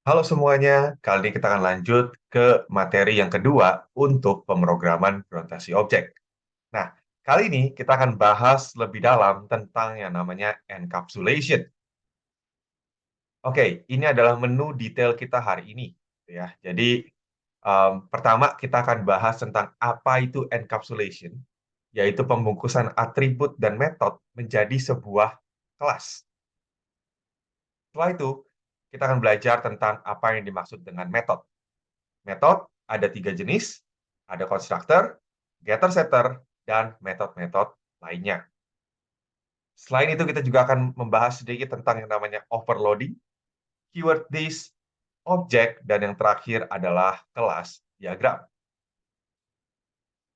Halo semuanya, kali ini kita akan lanjut ke materi yang kedua untuk pemrograman orientasi objek. Nah, kali ini kita akan bahas lebih dalam tentang yang namanya encapsulation. Oke, ini adalah menu detail kita hari ini, gitu ya. Jadi, pertama kita akan bahas tentang apa itu encapsulation, yaitu pembungkusan atribut dan metode menjadi sebuah kelas. Setelah itu, kita akan belajar tentang apa yang dimaksud dengan metode. Metode ada tiga jenis, ada constructor, getter setter, dan metode-metode lainnya. Selain itu, kita juga akan membahas sedikit tentang yang namanya overloading, keyword list, objek, dan yang terakhir adalah kelas diagram.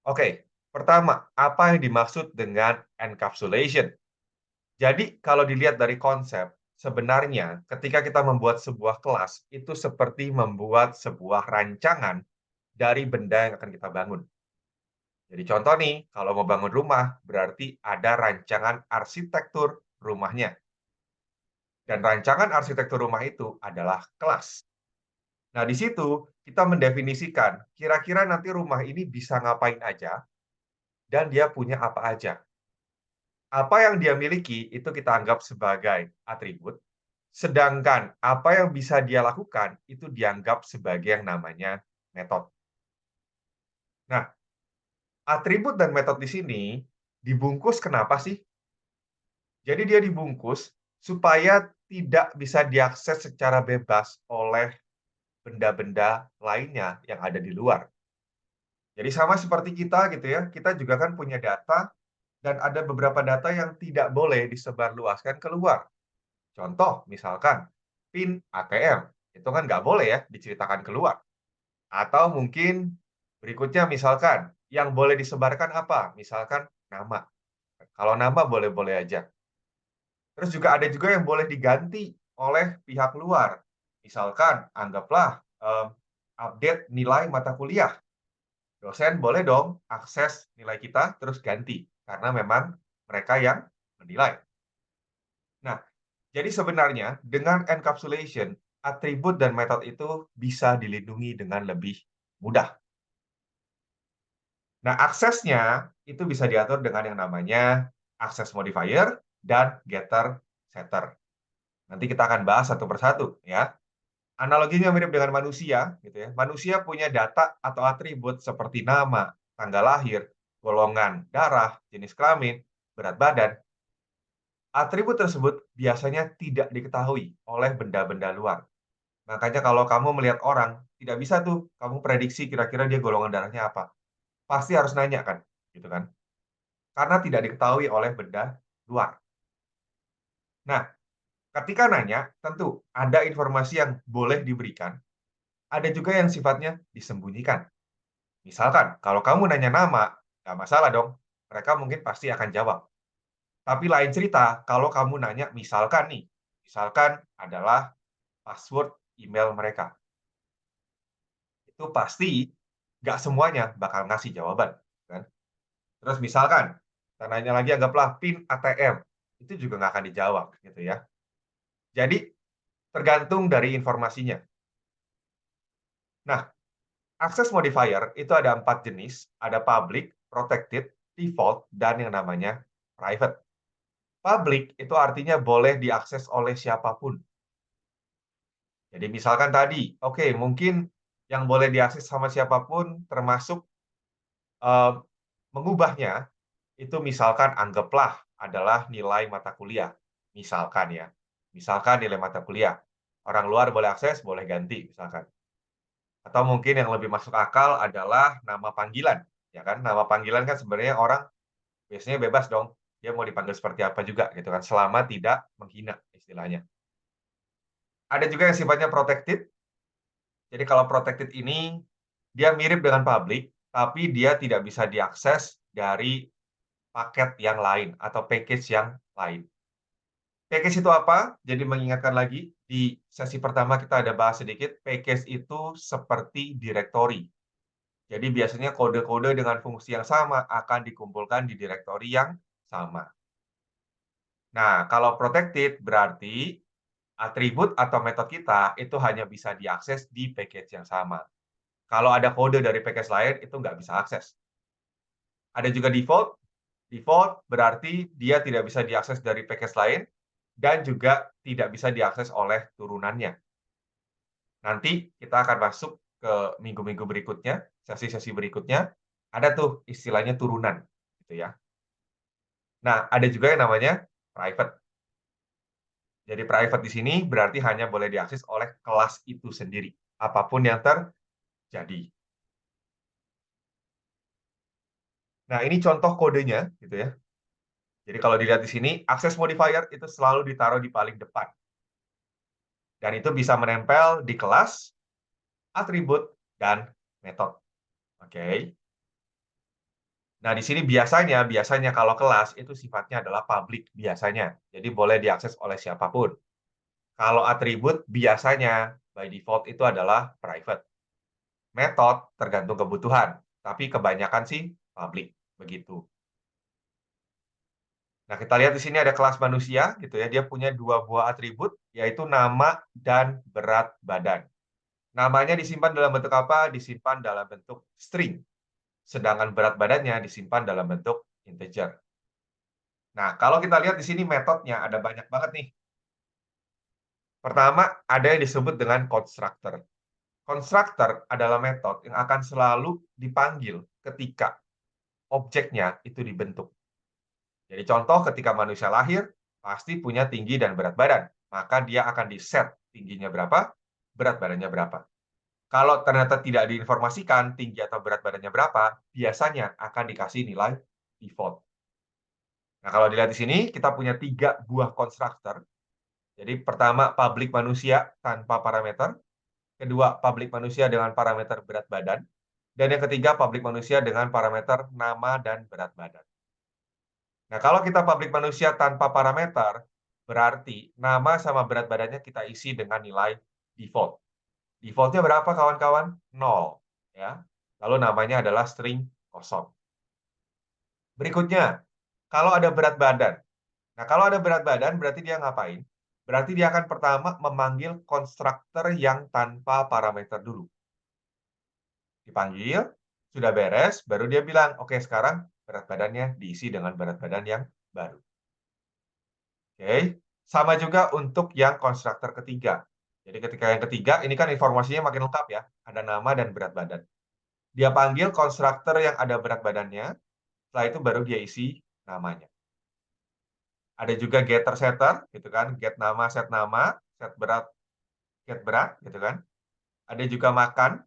Oke, pertama, apa yang dimaksud dengan encapsulation? Jadi, kalau dilihat dari konsep, sebenarnya ketika kita membuat sebuah kelas, itu seperti membuat sebuah rancangan dari benda yang akan kita bangun. Jadi contoh nih, kalau mau bangun rumah, berarti ada rancangan arsitektur rumahnya. Dan rancangan arsitektur rumah itu adalah kelas. Nah, di situ kita mendefinisikan kira-kira nanti rumah ini bisa ngapain aja dan dia punya apa aja. Apa yang dia miliki itu kita anggap sebagai atribut, sedangkan apa yang bisa dia lakukan itu dianggap sebagai yang namanya metode. Nah, atribut dan metode di sini dibungkus kenapa sih? Jadi dia dibungkus supaya tidak bisa diakses secara bebas oleh benda-benda lainnya yang ada di luar. Jadi sama seperti kita gitu ya, kita juga kan punya data dan ada beberapa data yang tidak boleh disebarluaskan keluar. Contoh misalkan PIN ATM, itu kan nggak boleh ya diceritakan keluar. Atau mungkin berikutnya misalkan yang boleh disebarkan apa? Misalkan nama. Kalau nama boleh-boleh aja. Terus juga ada juga yang boleh diganti oleh pihak luar. Misalkan, anggaplah update nilai mata kuliah. Dosen boleh dong akses nilai kita terus ganti, karena memang mereka yang menilai. Nah, jadi sebenarnya dengan encapsulation, atribut dan metode itu bisa dilindungi dengan lebih mudah. Nah, aksesnya itu bisa diatur dengan yang namanya access modifier dan getter setter. Nanti kita akan bahas satu persatu ya. Analoginya mirip dengan manusia gitu ya. Manusia punya data atau atribut seperti nama, tanggal lahir, golongan darah, jenis kelamin, berat badan. Atribut tersebut biasanya tidak diketahui oleh benda-benda luar. Makanya kalau kamu melihat orang, tidak bisa tuh kamu prediksi kira-kira dia golongan darahnya apa. Pasti harus nanya kan, gitu kan? Karena tidak diketahui oleh benda luar. Nah, ketika nanya, tentu ada informasi yang boleh diberikan, ada juga yang sifatnya disembunyikan. Misalkan, kalau kamu nanya nama, nggak masalah dong. Mereka mungkin pasti akan jawab. Tapi lain cerita, kalau kamu nanya, misalkan nih, misalkan adalah password email mereka. Itu pasti nggak semuanya bakal ngasih jawaban. Kan? Terus misalkan, kita nanya lagi, anggaplah PIN ATM. Itu juga nggak akan dijawab. Gitu ya. Jadi, tergantung dari informasinya. Nah, akses modifier itu ada 4 jenis, ada public, protected, default, dan yang namanya private. Public itu artinya boleh diakses oleh siapapun. Jadi misalkan tadi, oke, mungkin yang boleh diakses sama siapapun termasuk eh, mengubahnya, itu misalkan anggaplah adalah nilai mata kuliah. Misalkan ya, misalkan nilai mata kuliah. Orang luar boleh akses, boleh ganti misalkan. Atau mungkin yang lebih masuk akal adalah nama panggilan. Ya kan, nama panggilan kan sebenarnya orang biasanya bebas dong. Dia mau dipanggil seperti apa juga gitu kan, selama tidak menghina istilahnya. Ada juga yang sifatnya protected. Jadi kalau protected ini dia mirip dengan public, tapi dia tidak bisa diakses dari paket yang lain atau package yang lain. Package itu apa? Jadi mengingatkan lagi, di sesi pertama kita ada bahas sedikit, package itu seperti directory. Jadi biasanya kode-kode dengan fungsi yang sama akan dikumpulkan di directory yang sama. Nah, kalau protected berarti Atribut atau metode kita itu hanya bisa diakses di package yang sama. Kalau ada kode dari package lain, itu nggak bisa akses. Ada juga default. Default berarti dia tidak bisa diakses dari package lain dan juga tidak bisa diakses oleh turunannya. Nanti kita akan masuk ke minggu-minggu berikutnya, sesi-sesi berikutnya, ada tuh istilahnya turunan, gitu ya. Nah, ada juga yang namanya private. Jadi private di sini berarti hanya boleh diakses oleh kelas itu sendiri, apapun yang terjadi. Nah, ini contoh kodenya, gitu ya. Jadi kalau dilihat di sini, access modifier itu selalu ditaruh di paling depan. Dan itu bisa menempel di kelas, atribut, dan metode. Oke. Nah, di sini biasanya kalau kelas itu sifatnya adalah public biasanya. Jadi boleh diakses oleh siapapun. Kalau atribut biasanya by default itu adalah private. Metode tergantung kebutuhan, tapi kebanyakan sih public begitu. Nah, kita lihat di sini ada kelas manusia gitu ya. Dia punya dua buah atribut yaitu nama dan berat badan. Namanya disimpan dalam bentuk apa? Disimpan dalam bentuk string. Sedangkan berat badannya disimpan dalam bentuk integer. Nah, kalau kita lihat di sini metodenya ada banyak banget nih. Pertama, ada yang disebut dengan constructor. Constructor adalah metode yang akan selalu dipanggil ketika objeknya itu dibentuk. Jadi contoh ketika manusia lahir, pasti punya tinggi dan berat badan. Maka dia akan di-set tingginya berapa, berat badannya berapa. Kalau ternyata tidak diinformasikan tinggi atau berat badannya berapa, biasanya akan dikasih nilai default. Nah, kalau dilihat di sini, kita punya 3 buah konstruktor. Jadi pertama, public manusia tanpa parameter. Kedua, public manusia dengan parameter berat badan. Dan yang ketiga, public manusia dengan parameter nama dan berat badan. Nah, kalau kita public manusia tanpa parameter, berarti nama sama berat badannya kita isi dengan nilai default. Defaultnya berapa, kawan-kawan? 0. Ya. Lalu namanya adalah string kosong. Berikutnya, kalau ada berat badan. Nah, kalau ada berat badan, berarti dia ngapain? Berarti dia akan pertama memanggil konstruktor yang tanpa parameter dulu. Dipanggil, sudah beres, baru dia bilang, oke, sekarang berat badannya diisi dengan berat badan yang baru. Oke, sama juga untuk yang konstruktor ketiga. Jadi ketika yang ketiga, ini kan informasinya makin lengkap ya. Ada nama dan berat badan. Dia panggil konstruktor yang ada berat badannya, setelah itu baru dia isi namanya. Ada juga getter setter, gitu kan. Get nama, set berat, gitu kan. Ada juga makan.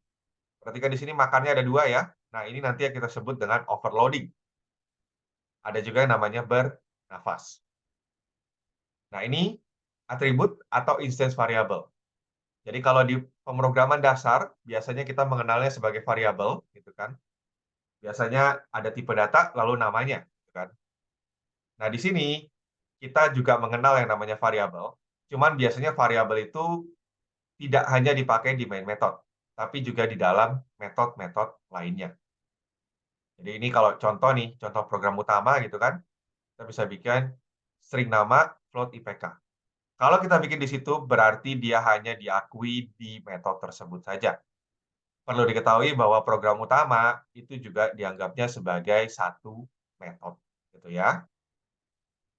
Perhatikan di sini makannya ada 2 ya. Nah, ini nanti yang kita sebut dengan overloading. Ada juga yang namanya bernafas. Nah, ini atribut atau instance variable. Jadi kalau di pemrograman dasar, biasanya kita mengenalnya sebagai variabel, gitu kan. Biasanya ada tipe data, lalu namanya, gitu kan. Nah, di sini kita juga mengenal yang namanya variabel. Cuman biasanya variabel itu tidak hanya dipakai di main method, tapi juga di dalam metode-metode lainnya. Jadi ini kalau contoh nih, contoh program utama gitu kan, kita bisa bikin string nama float IPK. Kalau kita bikin di situ, berarti dia hanya diakui di metode tersebut saja. Perlu diketahui bahwa program utama itu juga dianggapnya sebagai satu metode, gitu ya.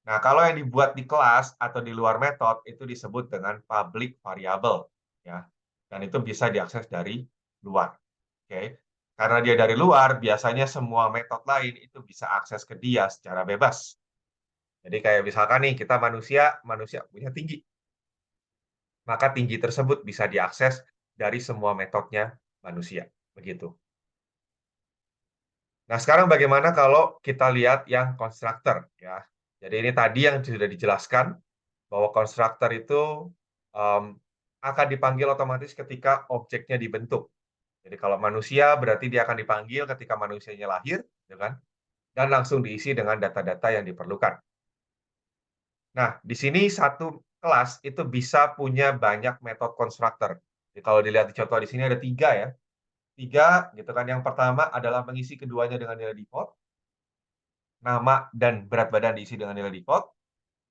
Nah, kalau yang dibuat di kelas atau di luar metode itu disebut dengan public variable, ya. Dan itu bisa diakses dari luar. Oke. Karena dia dari luar, biasanya semua metode lain itu bisa akses ke dia secara bebas. Jadi kayak misalkan nih, kita manusia punya tinggi. Maka tinggi tersebut bisa diakses dari semua metodenya manusia. Begitu. Nah, sekarang bagaimana kalau kita lihat yang konstruktor, ya. Jadi ini tadi yang sudah dijelaskan, bahwa konstruktor itu um, akan dipanggil otomatis ketika objeknya dibentuk. Jadi kalau manusia berarti dia akan dipanggil ketika manusianya lahir, ya kan? Dan langsung diisi dengan data-data yang diperlukan. Nah, di sini satu kelas itu bisa punya banyak metode konstruktor. Jadi kalau dilihat di contoh di sini ada 3 ya. 3 gitu kan. Yang pertama adalah mengisi keduanya dengan nilai default. Nama dan berat badan diisi dengan nilai default.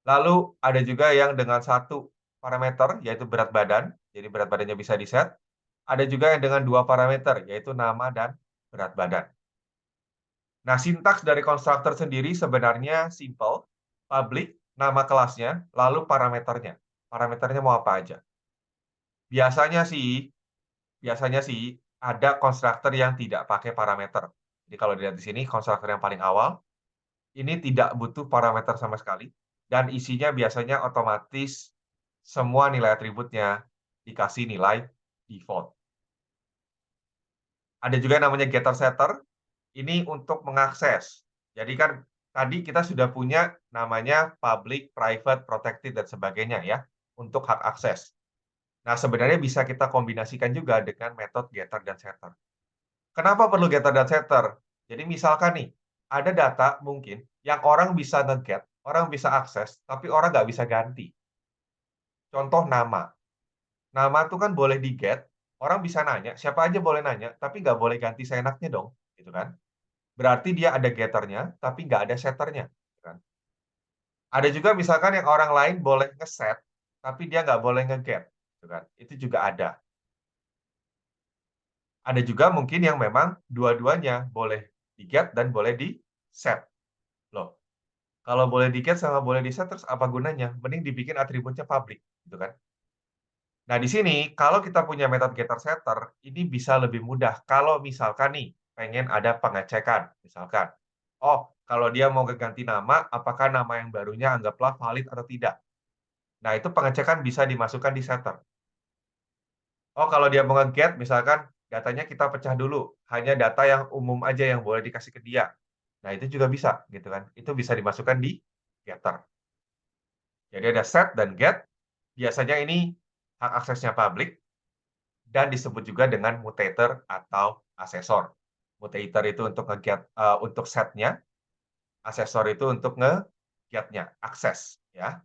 Lalu ada juga yang dengan satu parameter, yaitu berat badan, jadi berat badannya bisa di-set. Ada juga yang dengan 2 parameter, yaitu nama dan berat badan. Nah, sintaks dari konstruktor sendiri sebenarnya simple, public, nama kelasnya, lalu parameternya. Parameternya mau apa aja. Biasanya sih biasanya sih ada konstruktor yang tidak pakai parameter. Jadi kalau dilihat di sini, konstruktor yang paling awal, ini tidak butuh parameter sama sekali, dan isinya biasanya otomatis semua nilai atributnya dikasih nilai default. Ada juga yang namanya getter-setter, ini untuk mengakses. Jadi kan tadi kita sudah punya namanya public, private, protected, dan sebagainya ya, untuk hak akses. Nah, sebenarnya bisa kita kombinasikan juga dengan metode getter dan setter. Kenapa perlu getter dan setter? Jadi misalkan nih, ada data mungkin yang orang bisa nge-get, orang bisa akses, tapi orang nggak bisa ganti. Contoh nama. Nama tuh kan boleh di-get, orang bisa nanya, siapa aja boleh nanya, tapi nggak boleh ganti seenaknya dong, gitu kan. Berarti dia ada getternya, tapi nggak ada setternya, gitu kan. Ada juga misalkan yang orang lain boleh nge-set, tapi dia nggak boleh nge-get, gitu kan. Itu juga ada. Ada juga mungkin yang memang dua-duanya boleh di-get dan boleh di-set. Loh, kalau boleh di-get sama boleh di-set, terus apa gunanya? Mending dibikin atributnya public, gitu kan. Nah, di sini kalau kita punya metode getter setter, ini bisa lebih mudah kalau misalkan nih pengen ada pengecekan, misalkan. Oh, kalau dia mau ganti nama, apakah nama yang barunya anggaplah valid atau tidak. Nah, itu pengecekan bisa dimasukkan di setter. Oh, kalau dia mau nge-get, misalkan datanya kita pecah dulu, hanya data yang umum aja yang boleh dikasih ke dia. Nah, itu juga bisa, gitu kan. Itu bisa dimasukkan di getter. Jadi ada set dan get, biasanya ini hak aksesnya public, dan disebut juga dengan mutator atau asesor. Mutator itu untuk nge-get, untuk setnya, asesor itu untuk nge-get-nya, akses, ya.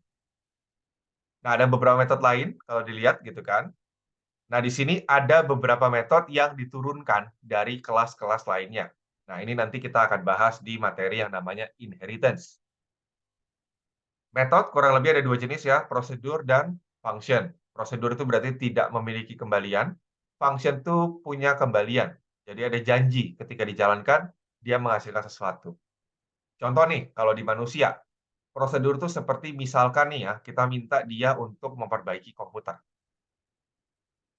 Nah, ada beberapa metode lain kalau dilihat gitu kan. Nah, di sini ada beberapa metode yang diturunkan dari kelas-kelas lainnya. Nah, ini nanti kita akan bahas di materi yang namanya inheritance. Metode kurang lebih ada dua jenis ya, prosedur dan function. Prosedur itu berarti tidak memiliki kembalian. Function itu punya kembalian. Jadi ada janji ketika dijalankan, dia menghasilkan sesuatu. Contoh nih, kalau di manusia, prosedur itu seperti misalkan nih ya, kita minta dia untuk memperbaiki komputer.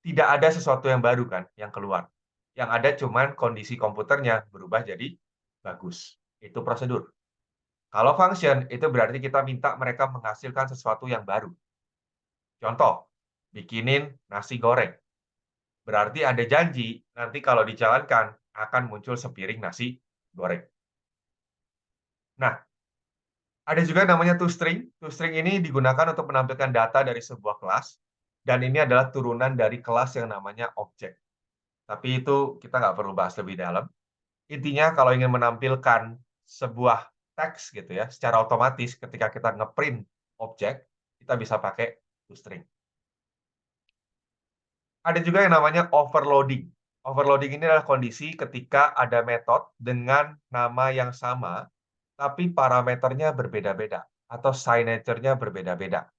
Tidak ada sesuatu yang baru kan, yang keluar. Yang ada cuman kondisi komputernya berubah jadi bagus. Itu prosedur. Kalau function, itu berarti kita minta mereka menghasilkan sesuatu yang baru. Contoh, bikinin nasi goreng. Berarti ada janji, nanti kalau dijalankan, akan muncul sepiring nasi goreng. Nah, ada juga namanya toString. toString ini digunakan untuk menampilkan data dari sebuah kelas, dan ini adalah turunan dari kelas yang namanya objek. Tapi itu kita nggak perlu bahas lebih dalam. Intinya, kalau ingin menampilkan sebuah teks gitu ya, secara otomatis ketika kita ngeprint objek, kita bisa pakai toString. Ada juga yang namanya overloading. Overloading ini adalah kondisi ketika ada metode dengan nama yang sama, tapi parameternya berbeda-beda, atau signature-nya berbeda-beda.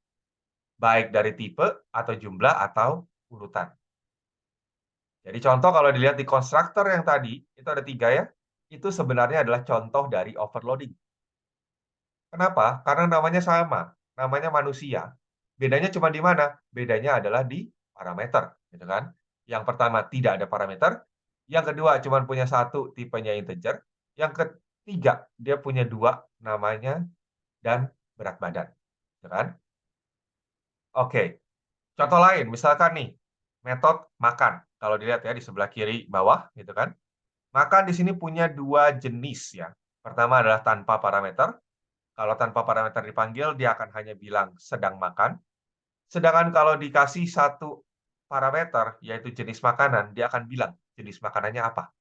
Baik dari tipe, atau jumlah, atau urutan. Jadi contoh kalau dilihat di konstruktor yang tadi, itu ada 3 ya, itu sebenarnya adalah contoh dari overloading. Kenapa? Karena namanya sama, namanya manusia. Bedanya cuma di mana? Bedanya adalah di parameter, gitu kan? Yang pertama tidak ada parameter, yang kedua cuma punya satu, tipenya integer, yang ketiga dia punya dua, namanya dan berat badan, gitu kan? Oke, contoh lain, misalkan nih, metode makan. Kalau dilihat ya di sebelah kiri bawah, gitu kan? Makan di sini punya dua jenis ya. Pertama adalah tanpa parameter. Kalau tanpa parameter dipanggil, dia akan hanya bilang sedang makan. Sedangkan kalau dikasih satu parameter, yaitu jenis makanan, dia akan bilang jenis makanannya apa.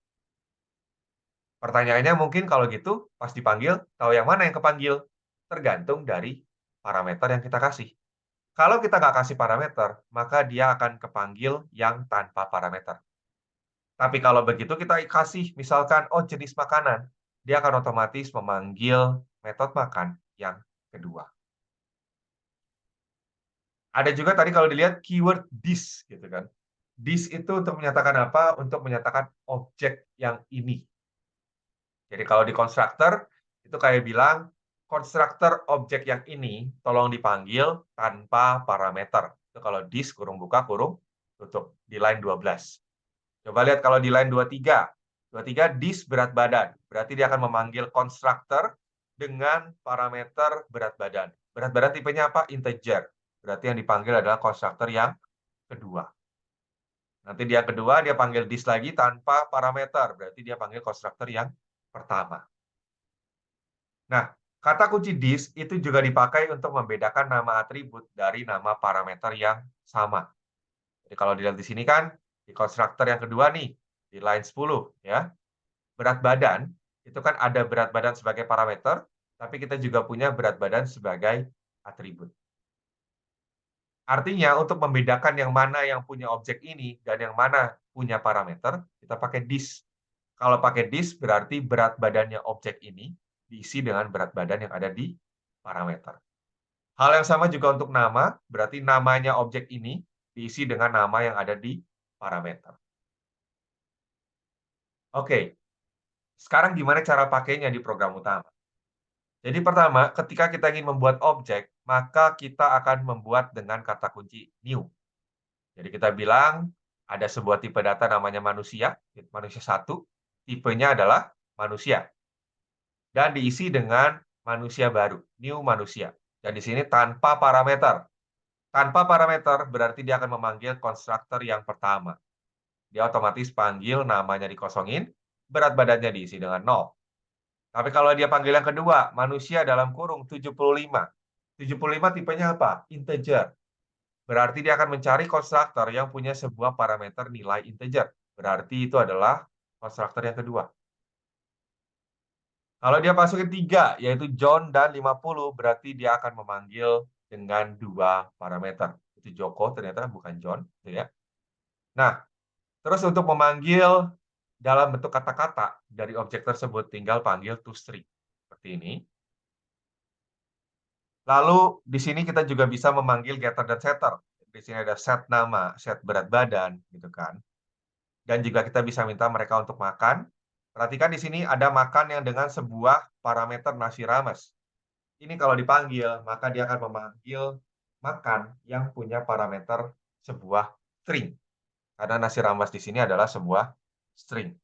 Pertanyaannya mungkin kalau gitu, pas dipanggil, tahu yang mana yang kepanggil? Tergantung dari parameter yang kita kasih. Kalau kita nggak kasih parameter, maka dia akan kepanggil yang tanpa parameter. Tapi kalau begitu kita kasih, misalkan, oh jenis makanan, dia akan otomatis memanggil metode makan yang kedua. Ada juga tadi kalau dilihat keyword this, gitu kan. This itu untuk menyatakan apa? Untuk menyatakan objek yang ini. Jadi kalau di constructor, itu kayak bilang, konstruktor objek yang ini tolong dipanggil tanpa parameter. Itu kalau this kurung buka kurung tutup di line 12. Coba lihat kalau di line 23. 23 this berat badan. Berarti dia akan memanggil konstruktor dengan parameter berat badan. Berat badan tipenya apa? Integer. Berarti yang dipanggil adalah konstruktor yang kedua. Nanti dia kedua, dia panggil this lagi tanpa parameter. Berarti dia panggil konstruktor yang pertama. Nah, kata kunci this itu juga dipakai untuk membedakan nama atribut dari nama parameter yang sama. Jadi kalau dilihat di sini kan, di konstruktor yang kedua nih, di line 10, ya. Berat badan, itu kan ada berat badan sebagai parameter, tapi kita juga punya berat badan sebagai atribut. Artinya, untuk membedakan yang mana yang punya objek ini dan yang mana punya parameter, kita pakai this. Kalau pakai this, berarti berat badannya objek ini diisi dengan berat badan yang ada di parameter. Hal yang sama juga untuk nama, berarti namanya objek ini diisi dengan nama yang ada di parameter. Oke, sekarang gimana cara pakainya di program utama? Jadi pertama, ketika kita ingin membuat objek, maka kita akan membuat dengan kata kunci new. Jadi kita bilang ada sebuah tipe data namanya manusia, manusia 1, tipenya adalah manusia. Dan diisi dengan manusia baru, new manusia. Dan di sini tanpa parameter. Tanpa parameter berarti dia akan memanggil konstruktor yang pertama. Dia otomatis panggil namanya dikosongin, berat badannya diisi dengan 0. Tapi kalau dia panggil yang kedua, manusia dalam kurung 75. 75 tipenya apa? Integer. Berarti dia akan mencari konstruktor yang punya sebuah parameter nilai integer. Berarti itu adalah konstruktor yang kedua. Kalau dia masukin 3, yaitu John dan 50, berarti dia akan memanggil dengan 2 parameter. Itu Joko ternyata bukan John, gitu ya. Nah, terus untuk memanggil dalam bentuk kata-kata dari objek tersebut, tinggal panggil toString. Seperti ini. Lalu di sini kita juga bisa memanggil getter dan setter. Di sini ada set nama, set berat badan, gitu kan. Dan juga kita bisa minta mereka untuk makan. Perhatikan di sini ada makan yang dengan sebuah parameter nasi rames. Ini kalau dipanggil, maka dia akan memanggil makan yang punya parameter sebuah string. Karena nasi rames di sini adalah sebuah string.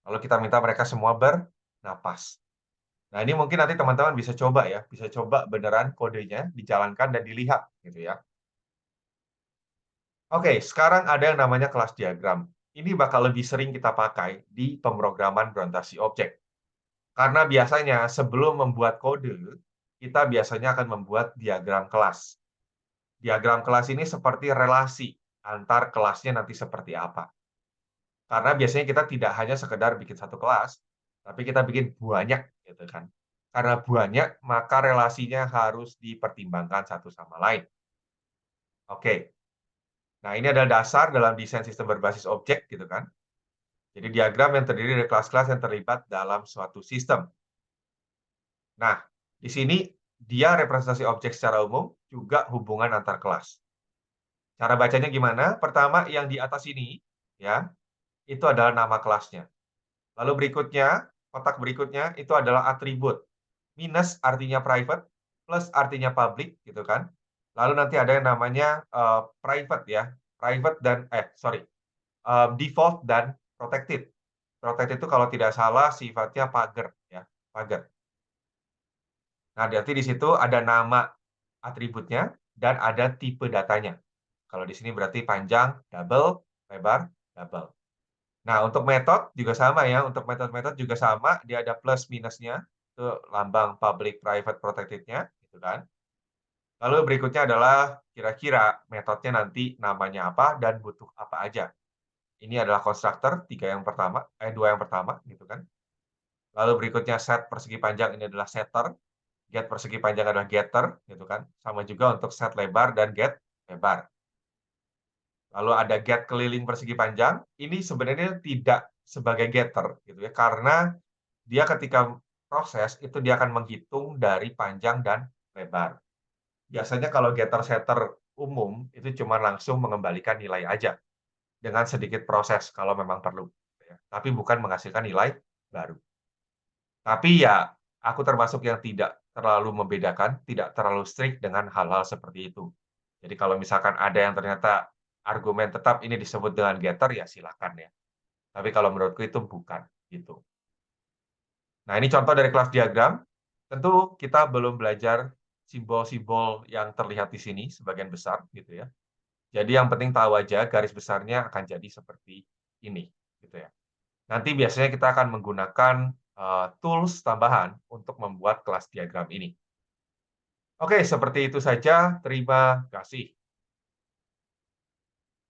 Lalu kita minta mereka semua bernapas. Nah, ini mungkin nanti teman-teman bisa coba ya, bisa coba beneran kodenya dijalankan dan dilihat gitu ya. Oke, sekarang ada yang namanya kelas diagram. Ini bakal lebih sering kita pakai di pemrograman berorientasi objek. Karena biasanya sebelum membuat kode, kita biasanya akan membuat diagram kelas. Diagram kelas ini seperti relasi antar kelasnya nanti seperti apa. Karena biasanya kita tidak hanya sekedar bikin satu kelas, tapi kita bikin banyak gitu kan. Karena banyak, maka relasinya harus dipertimbangkan satu sama lain. Oke. Nah, ini adalah dasar dalam desain sistem berbasis objek gitu kan. Jadi diagram yang terdiri dari kelas-kelas yang terlibat dalam suatu sistem. Nah, di sini dia representasi objek secara umum, juga hubungan antar kelas. Cara bacanya gimana? Pertama, yang di atas ini, ya, itu adalah nama kelasnya. Lalu berikutnya, kotak berikutnya, itu adalah atribut. Minus artinya private, plus artinya public, gitu kan. Lalu nanti ada yang namanya private ya. Private dan, default dan protected. Protected itu kalau tidak salah sifatnya pagar, ya, pagar. Nah, berarti di situ ada nama atributnya dan ada tipe datanya. Kalau di sini berarti panjang, double, lebar, double. Nah, untuk metode juga sama ya. Untuk metode-metode juga sama. Dia ada plus minusnya. Itu lambang public, private, protected-nya. Gitu kan. Lalu berikutnya adalah kira-kira metodenya nanti namanya apa dan butuh apa aja. Ini adalah konstruktor, 2 yang pertama. Gitu kan. Lalu berikutnya set persegi panjang, ini adalah setter. Get persegi panjang adalah getter. Gitu kan. Sama juga untuk set lebar dan get lebar. Lalu ada get keliling persegi panjang, ini sebenarnya tidak sebagai getter gitu ya, karena dia ketika proses itu dia akan menghitung dari panjang dan lebar. Biasanya kalau getter setter umum itu cuma langsung mengembalikan nilai aja, dengan sedikit proses kalau memang perlu, gitu ya. Tapi bukan menghasilkan nilai baru. Tapi ya, aku termasuk yang tidak terlalu membedakan, tidak terlalu strict dengan hal-hal seperti itu. Jadi kalau misalkan ada yang ternyata argumen tetap ini disebut dengan getter, ya silakan ya. Tapi kalau menurutku itu bukan, gitu. Nah, ini contoh dari kelas diagram. Tentu kita belum belajar simbol-simbol yang terlihat di sini sebagian besar, gitu ya. Jadi yang penting tahu aja garis besarnya akan jadi seperti ini, gitu ya. Nanti biasanya kita akan menggunakan, tools tambahan untuk membuat kelas diagram ini. Oke, seperti itu saja. Terima kasih.